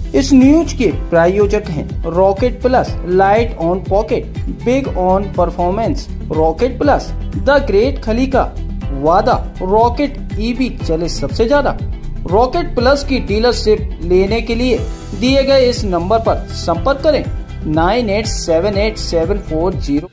इस न्यूज के प्रायोजक हैं rocket plus, light on pocket, big on performance. Rocket plus, the great खली का वादा, रॉकेट ईवी चले सबसे ज्यादा। रॉकेट प्लस की डीलरशिप लेने के लिए दिए गए इस नंबर पर संपर्क करें 98787440।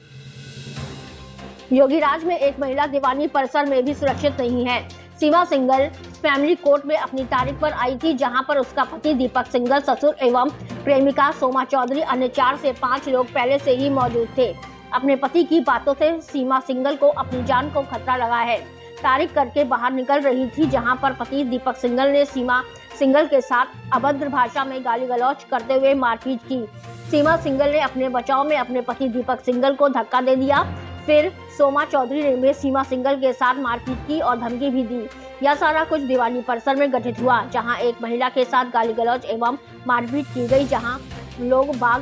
योगीराज में एक महिला दीवानी परिसर में भी सुरक्षित नहीं है। सीमा सिंघल फैमिली कोर्ट में अपनी तारीख पर आई थी, जहां पर उसका पति दीपक सिंघल, ससुर एवं प्रेमिका सोमा चौधरी, अन्य 4 से 5 लोग पहले से ही मौजूद थे। अपने पति की बातों से सीमा सिंघल को अपनी जान को खतरा लगा है। तारीख करके बाहर निकल रही थी, जहां पर पति दीपक सिंघल ने सीमा सिंघल के साथ अभद्र भाषा में गाली गलौज करते हुए मारपीट की। सीमा सिंघल ने अपने बचाव में अपने पति दीपक सिंघल को धक्का दे दिया। फिर सोमा चौधरी ने भी सीमा सिंघल के साथ मारपीट की और धमकी भी दी। यह सारा कुछ दीवानी परिसर में घटित हुआ, जहां एक महिला के साथ गाली गलौज एवं मारपीट की गई। जहां लोग बाग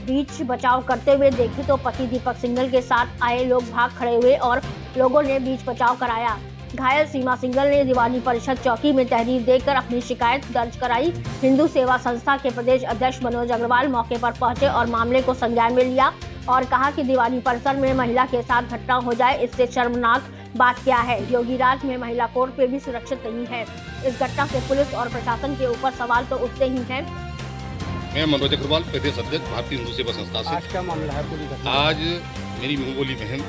बीच बचाव करते हुए देखे तो पति दीपक सिंघल के साथ आए लोग भाग खड़े हुए और लोगों ने बीच बचाव कराया। घायल सीमा सिंघल ने दीवानी परिषद चौकी में तहरीर देकर अपनी शिकायत दर्ज कराई। हिंदू सेवा संस्था के प्रदेश अध्यक्ष मनोज अग्रवाल मौके पर पहुंचे और मामले को संज्ञान में लिया और कहा कि दीवानी परिसर में महिला के साथ घटना हो जाए, इससे शर्मनाक बात क्या है। योगीराज में महिला कोर्ट पे भी सुरक्षित नहीं है। इस घटना से पुलिस और प्रशासन के ऊपर सवाल तो उठते ही हैं। मैं मनोज अग्रवाल, प्रदेश अध्यक्ष भारतीय हिंदू सेवा संस्था से। आज क्या मामला है? आज मेरी मुंगोली बहन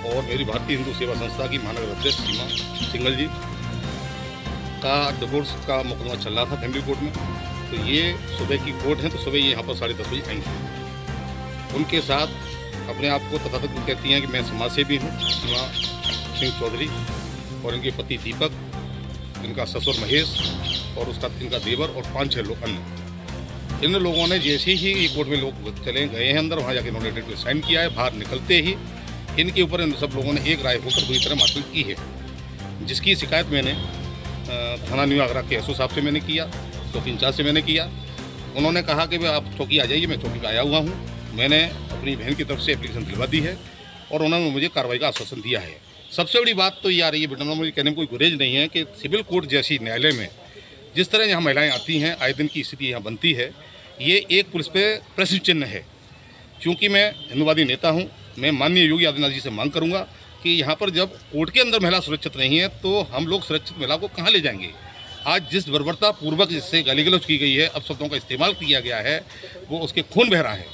और मेरी भारतीय हिंदू सेवा संस्था की महानगर अध्यक्ष सीमा सिंघल जी का डिवोर्स का मुकदमा चल रहा था फैमिली कोर्ट में। तो ये सुबह की कोर्ट है, तो सुबह ये यहाँ पर 10:30 बजे आई थी। उनके साथ अपने आप को तथाकथित कहती हैं कि मैं समाज सेवी हूँ, सीमा सिंह चौधरी, और इनके पति दीपक, इनका ससुर महेश और उसका इनका देवर और 5-6 लोग अन्य। इन लोगों ने जैसे ही ये कोर्ट में लोग चले गए हैं अंदर, वहाँ जाके इन्होंने डेट साइन किया है। बाहर निकलते ही इनके ऊपर इन सब लोगों ने एक राय होकर बुरी तरह मारपीट की है, जिसकी शिकायत मैंने थाना न्यू आगरा के एसओ साहब से मैंने किया, चौकी इंचार्ज से मैंने किया। उन्होंने कहा कि भाई आप चौकी आ जाइए, मैं चौकी का आया हुआ हूँ। मैंने अपनी बहन की तरफ से एप्लीकेशन दिलवा दी है और उन्होंने मुझे कार्रवाई का आश्वासन दिया है। सबसे बड़ी बात तो ये आ रही है बेटा, मुझे कहने में कोई गुरेज नहीं है कि सिविल कोर्ट जैसी न्यायालय में जिस तरह यहाँ महिलाएं आती हैं, आए दिन की स्थिति यहाँ बनती है, ये एक पुलिस पे प्रश्न चिन्ह है। क्योंकि मैं हिंदूवादी नेता हूँ, मैं माननीय योगी आदित्यनाथ जी से मांग करूँगा कि यहाँ पर जब कोर्ट के अंदर महिला सुरक्षित नहीं है तो हम लोग सुरक्षित महिला को कहाँ ले जाएंगे। आज जिस बर्बरता पूर्वक जिससे गाली गलौज की गई है, अपशब्दों का इस्तेमाल किया गया है, वो उसके खून बह रहा है।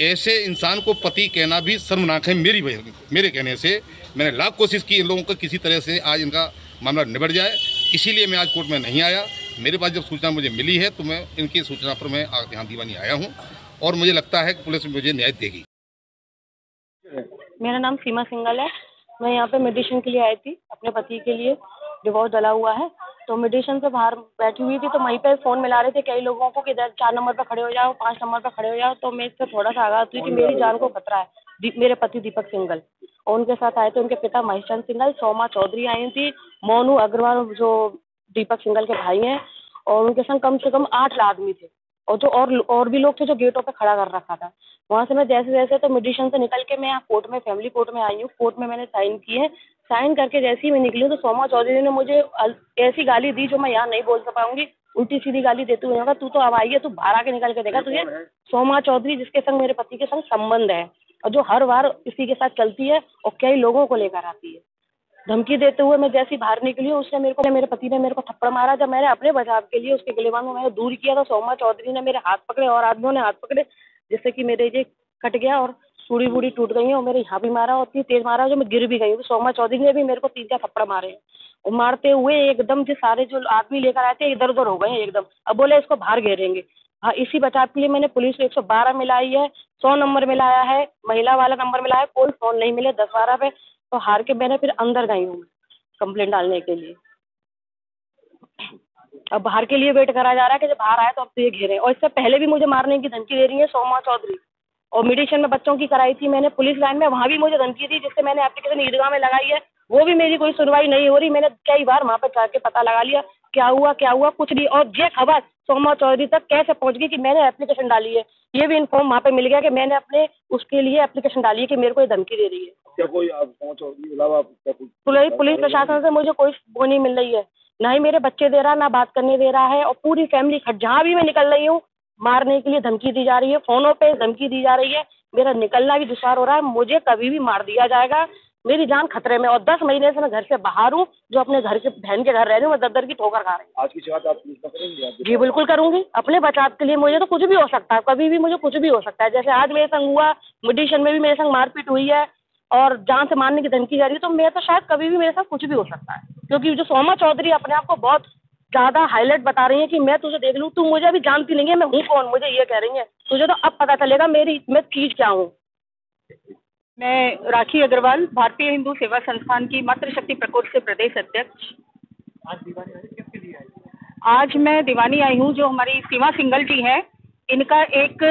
ऐसे इंसान को पति कहना भी शर्मनाक है। मेरे कहने से मैंने लाख कोशिश की इन लोगों को किसी तरह से आज इनका मामला निबट जाए, इसीलिए मैं आज कोर्ट में नहीं आया। मेरे पास जब सूचना मुझे मिली है तो मैं इनकी सूचना पर मैं यहाँ दीवानी आया हूँ और मुझे लगता है कि पुलिस मुझे न्याय देगी। मेरा नाम सीमा सिंघल है। मैं यहाँ पे मेडिसिन के लिए आई थी, अपने पति के लिए डिवोर्स डला हुआ है, तो मेडिसिन से बाहर बैठी हुई थी, तो वहीं पे फ़ोन मिला रहे थे कई लोगों को कि इधर 4 नंबर पर खड़े हो जाओ, 5 नंबर पर खड़े हो जाओ। तो मैं इससे थोड़ा सा आगाह हुई कि मेरी जान को खतरा है। मेरे पति दीपक सिंघल और उनके साथ आए थे उनके पिता महेशचंद सिंघल, सोमा चौधरी आई थी, मोनू अग्रवाल जो दीपक सिंघल के भाई हैं, और उनके संग कम से कम 8 आदमी थे और जो और भी लोग थे जो गेटों पे खड़ा कर रखा था। वहाँ से मैं जैसे तो मेडिसिन से निकल के मैं यहाँ कोर्ट में, फैमिली कोर्ट में आई हूँ। कोर्ट में मैंने साइन किए। साइन करके जैसे ही मैं निकली हूँ तो सोमा चौधरी ने मुझे ऐसी गाली दी जो मैं यहाँ नहीं बोल पाऊंगी। उल्टी सीधी गाली देते हुए, तू तो अब आई है, तू बाहर आके निकल के देखा तुझे। सोमा चौधरी जिसके संग मेरे पति के संग संबंध है और जो हर बार इसी के साथ चलती है और कई लोगों को लेकर आती है, धमकी देते हुए मैं जैसी बाहर निकली हूँ, उसने मेरे पति ने मेरे को थप्पड़ मारा। जब मैंने अपने बचाव के लिए उसके गिलेबान में मैंने दूर किया तो सोमा चौधरी ने मेरे हाथ पकड़े और आदमियों ने हाथ पकड़े, जिससे कि मेरे ये कट गया और सूड़ी बूढ़ी टूट गई है और मेरे यहाँ भी मारा और इतनी तेज मारा जो मैं गिर भी गई हूँ। सोमा चौधरी ने भी मेरे को 3-4 थप्पड़ मारे और मारते हुए एकदम जो सारे जो आदमी लेकर आए थे इधर उधर हो गए एकदम। अब बोले इसको बाहर घेरेंगे। हाँ, इसी बचाव के लिए मैंने पुलिस को 112 मिलाई है, 100 नंबर मिलाया है, महिला वाला नंबर मिलाया है, कोई फोन नहीं मिले 10-12 पे। तो हार के मैंने फिर अंदर गई हूँ कंप्लेंट डालने के लिए। अब बाहर के लिए वेट करा जा रहा है कि जब बाहर आए तो अब तो ये घेरे। और इससे पहले भी मुझे मारने की धमकी दे रही है सोमा चौधरी। और मेडिसिन में बच्चों की कराई थी मैंने पुलिस लाइन में, वहाँ भी मुझे धमकी दी, जिससे मैंने एप्लीकेशन ईदगाह में लगाई है, वो भी मेरी कोई सुनवाई नहीं हो रही। मैंने कई बार वहाँ पर जाके पता लगा लिया क्या हुआ कुछ नहीं। और ये खबर सोमा चौधरी तक कैसे पहुँच गई कि मैंने एप्लीकेशन डाली है, ये भी इन्फॉर्म वहाँ पे मिल गया कि मैंने अपने उसके लिए एप्लीकेशन डाली है कि मेरे को ये धमकी दे रही है। क्या कोई सोमा चौधरी के अलावा पुलिस प्रशासन से मुझे कोई वो नहीं मिल रही है ना ही मेरे बच्चे दे रहा है, ना बात करने दे रहा है। और पूरी फैमिली जहाँ भी मैं निकल रही हूँ मारने के लिए धमकी दी जा रही है, फोनों पे धमकी दी जा रही है। मेरा निकलना भी दुश्वार हो रहा है, मुझे कभी भी मार दिया जाएगा, मेरी जान खतरे में। और 10 महीने से मैं घर से बाहर हूँ, जो अपने घर के बहन के घर रह रही हूँ, मैं दर-दर की ठोकर खा रही हूँ। आज की शिकायत आप पुलिस में करेंगे? जी बिल्कुल करूंगी, अपने बचाव के लिए। मुझे तो कुछ भी हो सकता है, कभी भी मुझे कुछ भी हो सकता है। जैसे आज मेरे संग हुआ, मेडिशन में भी मेरे संग मारपीट हुई है और जान से मारने की धमकी जा रही है, तो मैं तो शायद कभी भी मेरे साथ कुछ भी हो सकता है। क्योंकि जो सोमा चौधरी अपने आप को बहुत ज्यादा हाईलाइट बता रही है कि मैं तुझे देख लूँ, तू मुझे अभी जानती नहीं है, मैं हूँ कौन, मुझे ये कह रही है। तुझे तो अब पता चलेगा मैं चीज क्या हूँ। मैं राखी अग्रवाल, भारतीय हिंदू सेवा संस्थान की मातृशक्ति प्रकोष्ठ से प्रदेश अध्यक्ष। आज मैं दीवानी आई हूँ, जो हमारी सीमा सिंगल जी हैं, इनका एक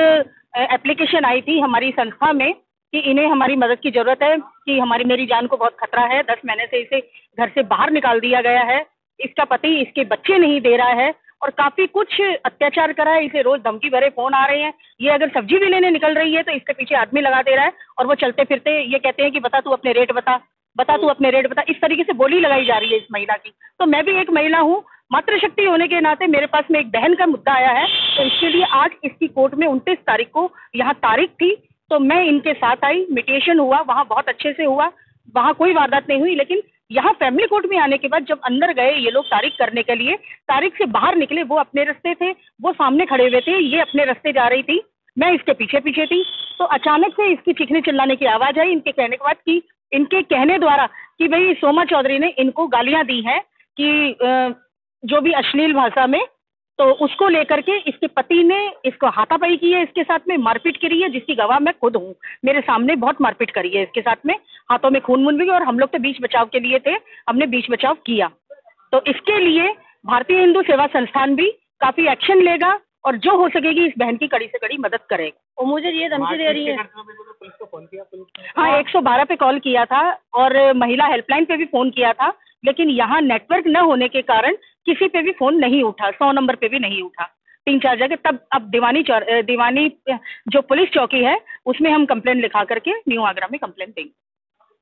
एप्लीकेशन आई थी हमारी संस्था में कि इन्हें हमारी मदद की ज़रूरत है, कि मेरी जान को बहुत खतरा है। 10 महीने से इसे घर से बाहर निकाल दिया गया है, इसका पति इसके बच्चे नहीं दे रहा है और काफ़ी कुछ अत्याचार करा है। इसे रोज़ धमकी भरे फ़ोन आ रहे हैं। ये अगर सब्जी भी लेने निकल रही है तो इसके पीछे आदमी लगा दे रहा है और वो चलते फिरते ये कहते हैं कि बता तू अपने रेट बता तू अपने रेट बता। इस तरीके से बोली लगाई जा रही है इस महिला की। तो मैं भी एक महिला हूँ, मातृशक्ति होने के नाते मेरे पास में एक बहन का मुद्दा आया है, तो इसके लिए आज इसकी कोर्ट में 29 तारीख को यहाँ तारीख थी, तो मैं इनके साथ आई। मीडिएशन हुआ, वहाँ बहुत अच्छे से हुआ, वहाँ कोई वारदात नहीं हुई। लेकिन यहाँ फैमिली कोर्ट में आने के बाद जब अंदर गए ये लोग तारीख करने के लिए, तारीख से बाहर निकले, वो अपने रास्ते थे, वो सामने खड़े हुए थे, ये अपने रास्ते जा रही थी, मैं इसके पीछे पीछे थी। तो अचानक से इसकी चीखने चिल्लाने की आवाज़ आई। इनके कहने के बाद कि इनके कहने द्वारा कि भाई सोमा चौधरी ने इनको गालियाँ दी हैं कि जो भी अश्लील भाषा में, तो उसको लेकर के इसके पति ने इसको हाथापाई की है, इसके साथ में मारपीट करी है, जिसकी गवाह मैं खुद हूँ। मेरे सामने बहुत मारपीट करी है इसके साथ में, हाथों में खून वून भी। और हम लोग तो बीच बचाव के लिए थे, हमने बीच बचाव किया। तो इसके लिए भारतीय हिंदू सेवा संस्थान भी काफ़ी एक्शन लेगा और जो हो सकेगी इस बहन की कड़ी से कड़ी मदद करेगा। और मुझे ये धमकी दे रही है। हाँ, 112 पे कॉल किया था और महिला हेल्पलाइन पे भी फ़ोन किया था, लेकिन यहाँ नेटवर्क न होने के कारण किसी पे भी फ़ोन नहीं उठा, 100 नंबर पे भी नहीं उठा, 3-4 जगह। तब अब दीवानी जो पुलिस चौकी है उसमें हम कंप्लेंट लिखा करके न्यू आगरा में कंप्लेंट देंगे।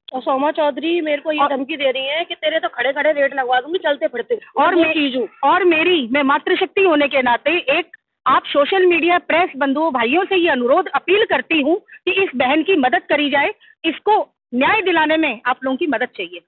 और सोमा चौधरी मेरे को ये धमकी दे रही है कि तेरे तो खड़े खड़े रेट लगवा दूंगी चलते फिरते। और मैं मातृशक्ति होने के नाते एक आप सोशल मीडिया प्रेस बंधुओं भाइयों से ये अनुरोध अपील करती हूँ कि इस बहन की मदद करी जाए, इसको न्याय दिलाने में आप लोगों की मदद चाहिए।